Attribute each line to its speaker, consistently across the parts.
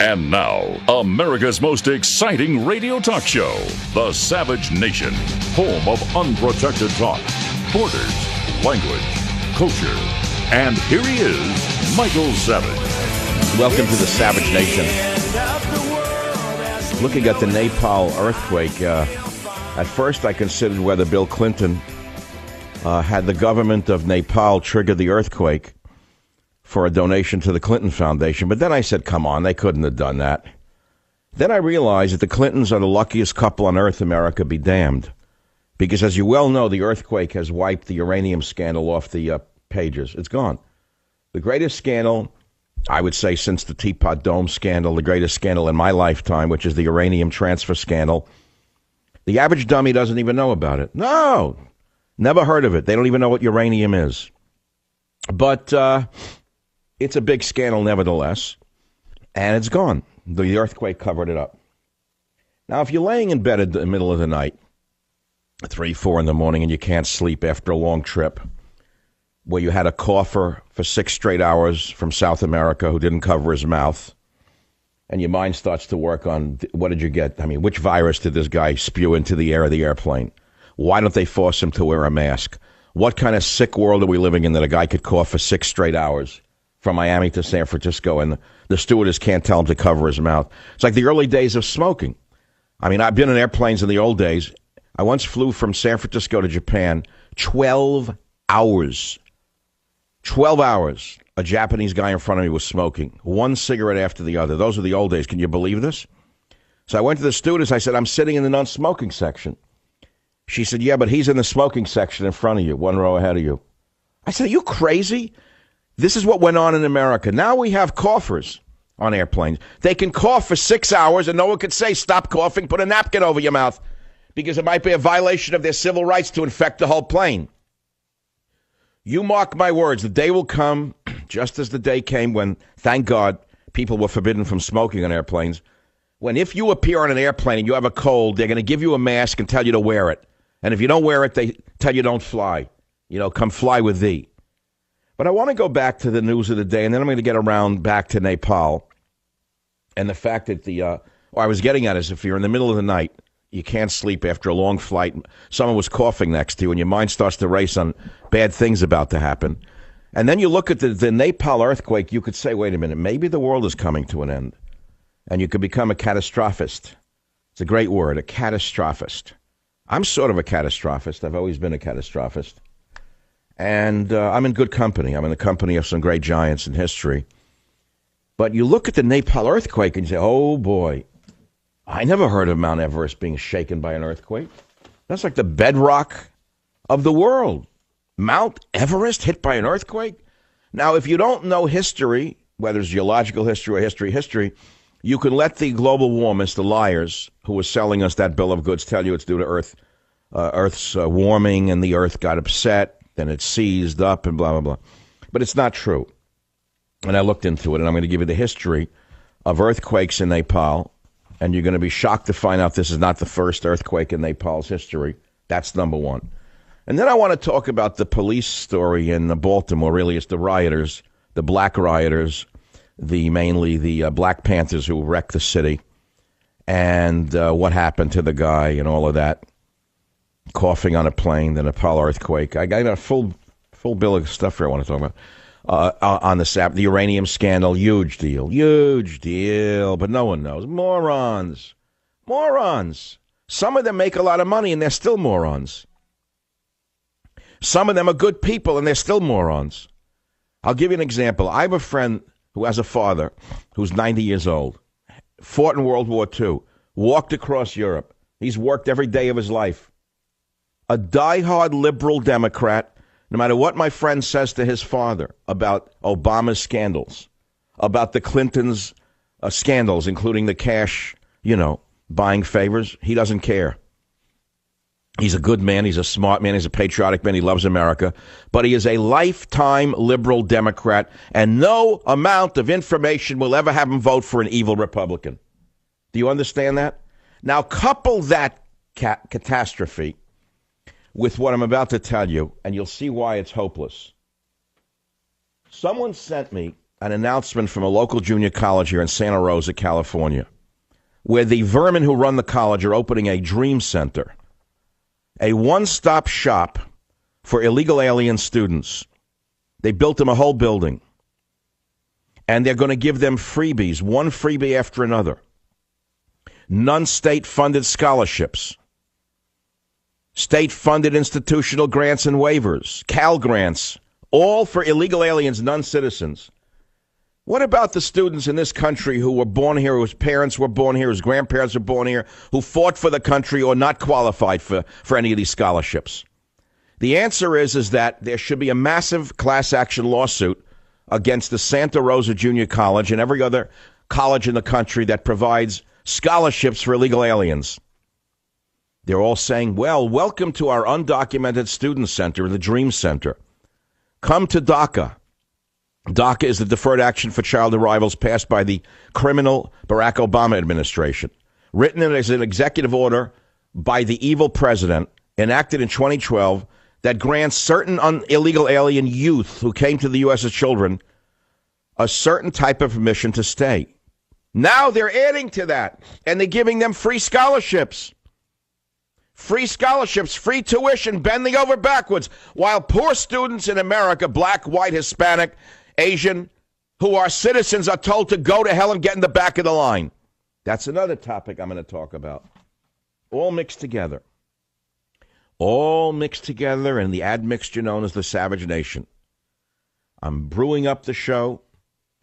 Speaker 1: And now, America's most exciting radio talk show, The Savage Nation, home of unprotected talk, borders, language, culture. And here he is, Michael Savage.
Speaker 2: Welcome to The Savage Nation. Looking at the Nepal earthquake, at first I considered whether Bill Clinton had the government of Nepal trigger the earthquake for a donation to the Clinton Foundation. But then I said, come on, they couldn't have done that. Then I realized that the Clintons are the luckiest couple on earth, America be damned. Because as you well know, the earthquake has wiped the uranium scandal off the pages. It's gone. The greatest scandal, I would say, since the Teapot Dome scandal, the greatest scandal in my lifetime, which is the uranium transfer scandal. The average dummy doesn't even know about it. No, never heard of it. They don't even know what uranium is. But it's a big scandal nevertheless, and it's gone. The earthquake covered it up. Now, if you're laying in bed in the middle of the night, 3, 4 in the morning, and you can't sleep after a long trip, where you had a cougher for 6 straight hours from South America who didn't cover his mouth, and your mind starts to work on, what did you get? I mean, which virus did this guy spew into the air of the airplane? Why don't they force him to wear a mask? What kind of sick world are we living in that a guy could cough for 6 straight hours from Miami to San Francisco, and the stewardess can't tell him to cover his mouth? It's like the early days of smoking. I mean, I've been in airplanes in the old days. I once flew from San Francisco to Japan, 12 hours. 12 hours. A Japanese guy in front of me was smoking, one cigarette after the other. Those are the old days. Can you believe this? So I went to the stewardess. I said, I'm sitting in the non-smoking section. She said, yeah, but he's in the smoking section in front of you, 1 row ahead of you. I said, are you crazy? This is what went on in America. Now we have coughers on airplanes. They can cough for 6 hours and no one could say, stop coughing, put a napkin over your mouth, because it might be a violation of their civil rights to infect the whole plane. You mark my words, the day will come, just as the day came when, thank God, people were forbidden from smoking on airplanes, when if you appear on an airplane and you have a cold, they're going to give you a mask and tell you to wear it. And if you don't wear it, they tell you don't fly. You know, come fly with thee. But I want to go back to the news of the day, and then I'm going to get around back to Nepal. And the fact that I was getting at is if you're in the middle of the night, you can't sleep after a long flight, someone was coughing next to you, and your mind starts to race on bad things about to happen. And then you look at the Nepal earthquake, you could say, wait a minute, maybe the world is coming to an end. And you could become a catastrophist. It's a great word, a catastrophist. I'm sort of a catastrophist. I've always been a catastrophist. And I'm in good company. I'm in the company of some great giants in history. But you look at the Nepal earthquake and you say, oh, boy, I never heard of Mount Everest being shaken by an earthquake. That's like the bedrock of the world. Mount Everest hit by an earthquake? Now, if you don't know history, whether it's geological history or history, you can let the global warmists, the liars who are selling us that bill of goods, tell you it's due to Earth's warming and the Earth got upset. Then it seized up and blah, blah, blah. But it's not true. And I looked into it, and I'm going to give you the history of earthquakes in Nepal, and you're going to be shocked to find out this is not the first earthquake in Nepal's history. That's number one. And then I want to talk about the police story in Baltimore. Really, it's the rioters, the black rioters, mainly the Black Panthers who wrecked the city, and what happened to the guy and all of that. Coughing on a plane, the Nepal earthquake. I got a full bill of stuff here I want to talk about. On the uranium scandal, huge deal, but no one knows. Morons. Some of them make a lot of money and they're still morons. Some of them are good people and they're still morons. I'll give you an example. I have a friend who has a father who's 90 years old, fought in World War II, walked across Europe. He's worked every day of his life. A diehard liberal Democrat, no matter what my friend says to his father about Obama's scandals, about the Clintons' scandals, including the cash, buying favors, he doesn't care. He's a good man. He's a smart man. He's a patriotic man. He loves America. But he is a lifetime liberal Democrat, and no amount of information will ever have him vote for an evil Republican. Do you understand that? Now, couple that catastrophe with what I'm about to tell you, and you'll see why it's hopeless. Someone sent me an announcement from a local junior college here in Santa Rosa, California, where the vermin who run the college are opening a dream center, a one-stop shop for illegal alien students. They built them a whole building, and they're going to give them freebies, one freebie after another. Non-state-funded scholarships, state-funded institutional grants and waivers, Cal grants, all for illegal aliens, non-citizens. What about the students in this country who were born here, whose parents were born here, whose grandparents were born here, who fought for the country or not qualified for any of these scholarships? The answer is that there should be a massive class action lawsuit against the Santa Rosa Junior College and every other college in the country that provides scholarships for illegal aliens. They're all saying, well, welcome to our undocumented student center, the Dream Center. Come to DACA. DACA is the Deferred Action for Child Arrivals passed by the criminal Barack Obama administration. Written as an executive order by the evil president, enacted in 2012, that grants certain illegal alien youth who came to the U.S. as children a certain type of permission to stay. Now they're adding to that, and they're giving them free scholarships. Free scholarships, free tuition, bending over backwards, while poor students in America, black, white, Hispanic, Asian, who are citizens, are told to go to hell and get in the back of the line. That's another topic I'm going to talk about. All mixed together. All mixed together in the admixture known as the Savage Nation. I'm brewing up the show.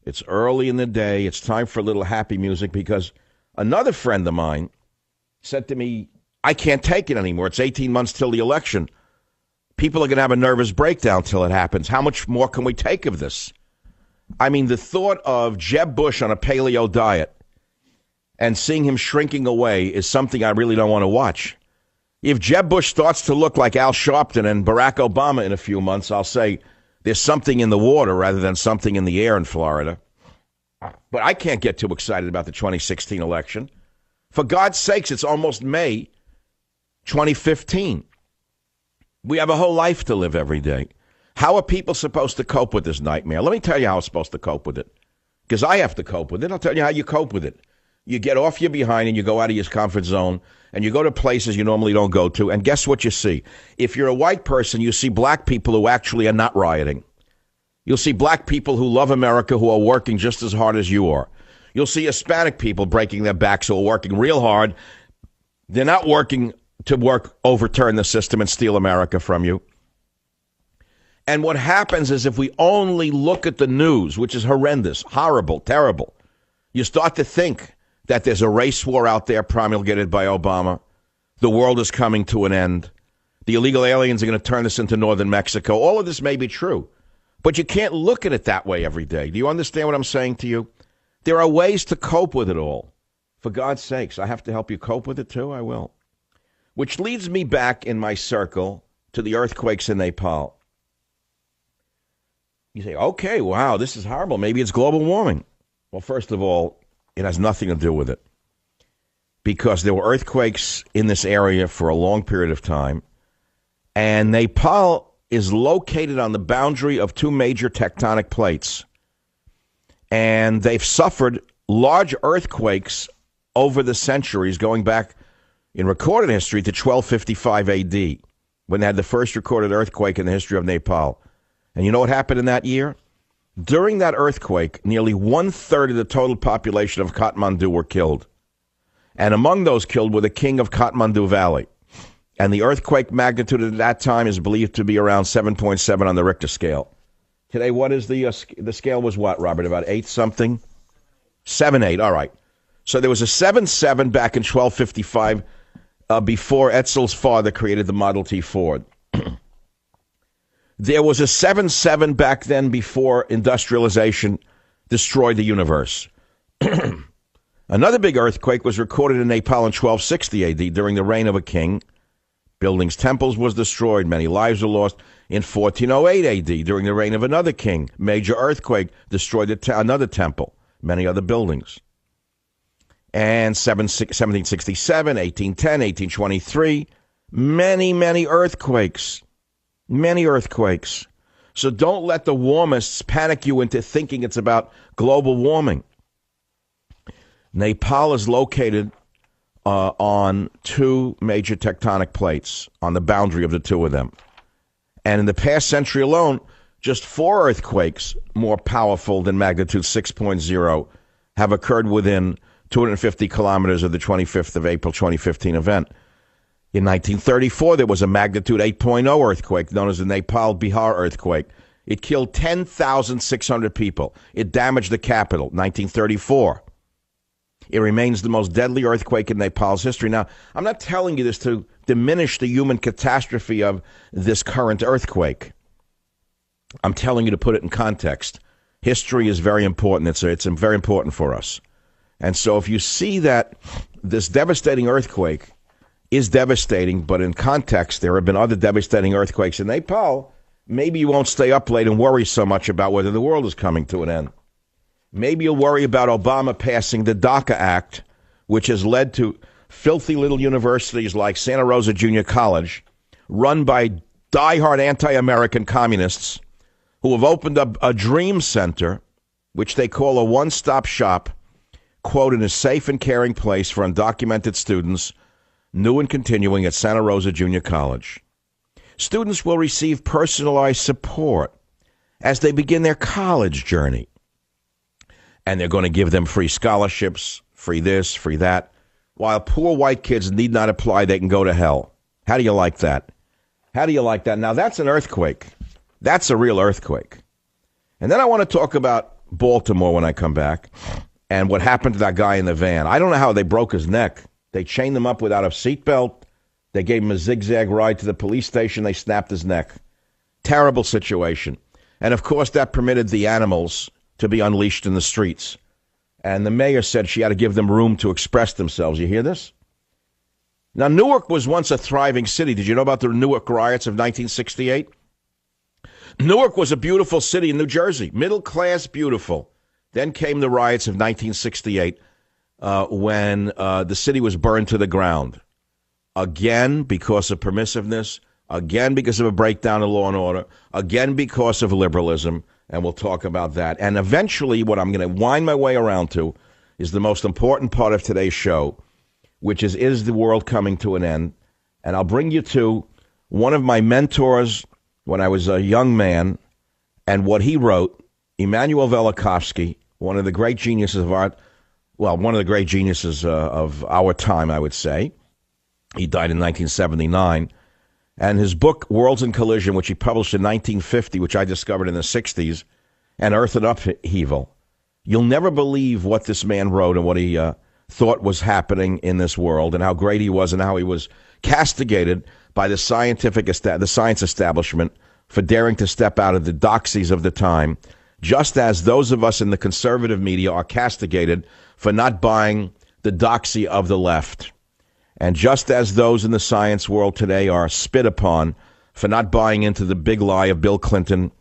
Speaker 2: It's early in the day. It's time for a little happy music because another friend of mine said to me, I can't take it anymore. It's 18 months till the election. People are going to have a nervous breakdown till it happens. How much more can we take of this? I mean, the thought of Jeb Bush on a paleo diet and seeing him shrinking away is something I really don't want to watch. If Jeb Bush starts to look like Al Sharpton and Barack Obama in a few months, I'll say there's something in the water rather than something in the air in Florida. But I can't get too excited about the 2016 election. For God's sakes, it's almost May 2015. We have a whole life to live every day. How are people supposed to cope with this nightmare? Let me tell you how I'm supposed to cope with it. Because I have to cope with it. I'll tell you how you cope with it. You get off your behind and you go out of your comfort zone and you go to places you normally don't go to. And guess what you see? If you're a white person, you see black people who actually are not rioting. You'll see black people who love America who are working just as hard as you are. You'll see Hispanic people breaking their backs who are working real hard. They're not working to overturn the system and steal America from you. And what happens is if we only look at the news, which is horrendous, horrible, terrible, you start to think that there's a race war out there promulgated by Obama. The world is coming to an end. The illegal aliens are going to turn this into northern Mexico. All of this may be true, but you can't look at it that way every day. Do you understand what I'm saying to you? There are ways to cope with it all. For God's sakes, I have to help you cope with it too? I will. Which leads me back in my circle to the earthquakes in Nepal. You say, okay, wow, this is horrible. Maybe it's global warming. Well, first of all, it has nothing to do with it. Because there were earthquakes in this area for a long period of time. And Nepal is located on the boundary of two major tectonic plates. And they've suffered large earthquakes over the centuries, going back in recorded history to 1255 AD, when they had the first recorded earthquake in the history of Nepal. And you know what happened in that year? During that earthquake, nearly 1/3 of the total population of Kathmandu were killed. And among those killed were the king of Kathmandu Valley. And the earthquake magnitude at that time is believed to be around 7.7 on the Richter scale. Today, what is the scale was what, Robert? About 8 something? 7.8, all right. So there was a 7.7 back in 1255 before Etzel's father created the Model T Ford. There was a 7.7 back then before industrialization destroyed the universe. Another big earthquake was recorded in Nepal in 1260 AD during the reign of a king. Buildings, temples was destroyed. Many lives were lost. In 1408 AD, during the reign of another king, major earthquake destroyed another temple, many other buildings. And 1767, 1810, 1823, many earthquakes. Many earthquakes. So don't let the warmists panic you into thinking it's about global warming. Nepal is located on two major tectonic plates on the boundary of the two of them. And in the past century alone, just 4 earthquakes more powerful than magnitude 6.0 have occurred within 250 kilometers of the 25th of April 2015 event. In 1934, there was a magnitude 8.0 earthquake known as the Nepal-Bihar earthquake. It killed 10,600 people. It damaged the capital, 1934. It remains the most deadly earthquake in Nepal's history. Now, I'm not telling you this to diminish the human catastrophe of this current earthquake. I'm telling you to put it in context. History is very important. It's very important for us. And so if you see that this devastating earthquake is devastating, but in context, there have been other devastating earthquakes in Nepal, maybe you won't stay up late and worry so much about whether the world is coming to an end. Maybe you'll worry about Obama passing the DACA Act, which has led to filthy little universities like Santa Rosa Junior College, run by diehard anti-American communists who have opened up a dream center, which they call a one-stop shop, quote, in a safe and caring place for undocumented students, new and continuing at Santa Rosa Junior College. Students will receive personalized support as they begin their college journey. And they're going to give them free scholarships, free this, free that. While poor white kids need not apply, they can go to hell. How do you like that? How do you like that? Now, that's an earthquake. That's a real earthquake. And then I want to talk about Baltimore when I come back and what happened to that guy in the van. I don't know how they broke his neck. They chained him up without a seatbelt. They gave him a zigzag ride to the police station. They snapped his neck. Terrible situation. And, of course, that permitted the animals to be unleashed in the streets. And the mayor said she had to give them room to express themselves. You hear this? Now, Newark was once a thriving city. Did you know about the Newark riots of 1968? Newark was a beautiful city in New Jersey, middle class, beautiful. Then came the riots of 1968 when the city was burned to the ground. Again, because of permissiveness. Again, because of a breakdown of law and order. Again, because of liberalism. And we'll talk about that. And eventually, what I'm going to wind my way around to is the most important part of today's show, which is the world coming to an end? And I'll bring you to one of my mentors when I was a young man and what he wrote, Immanuel Velikovsky, one of the great geniuses of art, well, one of the great geniuses of our time, I would say. He died in 1979. And his book, Worlds in Collision, which he published in 1950, which I discovered in the 60s, and Earth and Upheaval. You'll never believe what this man wrote and what he thought was happening in this world and how great he was and how he was castigated by the science establishment for daring to step out of the doxies of the time, just as those of us in the conservative media are castigated for not buying the doxy of the left. And just as those in the science world today are spit upon for not buying into the big lie of Bill Clinton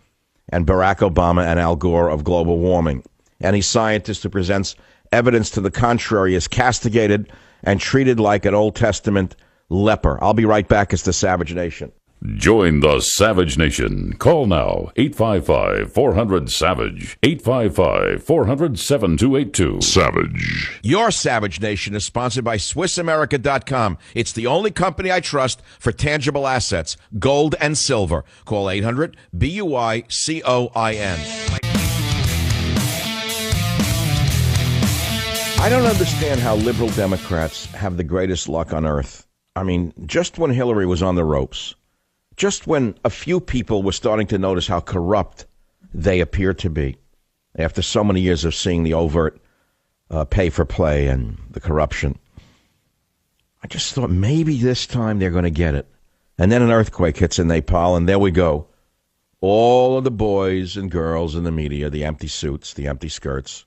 Speaker 2: and Barack Obama and Al Gore of global warming. Any scientist who presents evidence to the contrary is castigated and treated like an Old Testament leper. I'll be right back. It's the Savage Nation.
Speaker 1: Join the Savage Nation. Call now, 855-400-SAVAGE, 855-400-7282. Savage.
Speaker 2: Your Savage Nation is sponsored by SwissAmerica.com. It's the only company I trust for tangible assets, gold and silver. Call 800-BUI-COIN. I don't understand how liberal Democrats have the greatest luck on earth. I mean, just when Hillary was on the ropes, just when a few people were starting to notice how corrupt they appear to be after so many years of seeing the overt pay for play and the corruption, I just thought maybe this time they're going to get it. And then an earthquake hits in Nepal, and there we go. All of the boys and girls in the media, the empty suits, the empty skirts.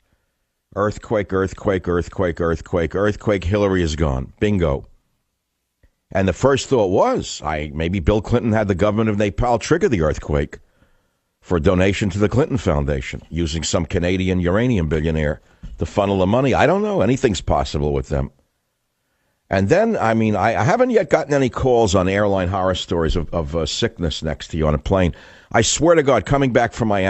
Speaker 2: Earthquake, earthquake, earthquake, earthquake, earthquake, Hillary is gone. Bingo. And the first thought was, maybe Bill Clinton had the government of Nepal trigger the earthquake for a donation to the Clinton Foundation, using some Canadian uranium billionaire to funnel the money. I don't know. Anything's possible with them. And then, I mean, I haven't yet gotten any calls on airline horror stories of sickness next to you on a plane. I swear to God, coming back from Miami,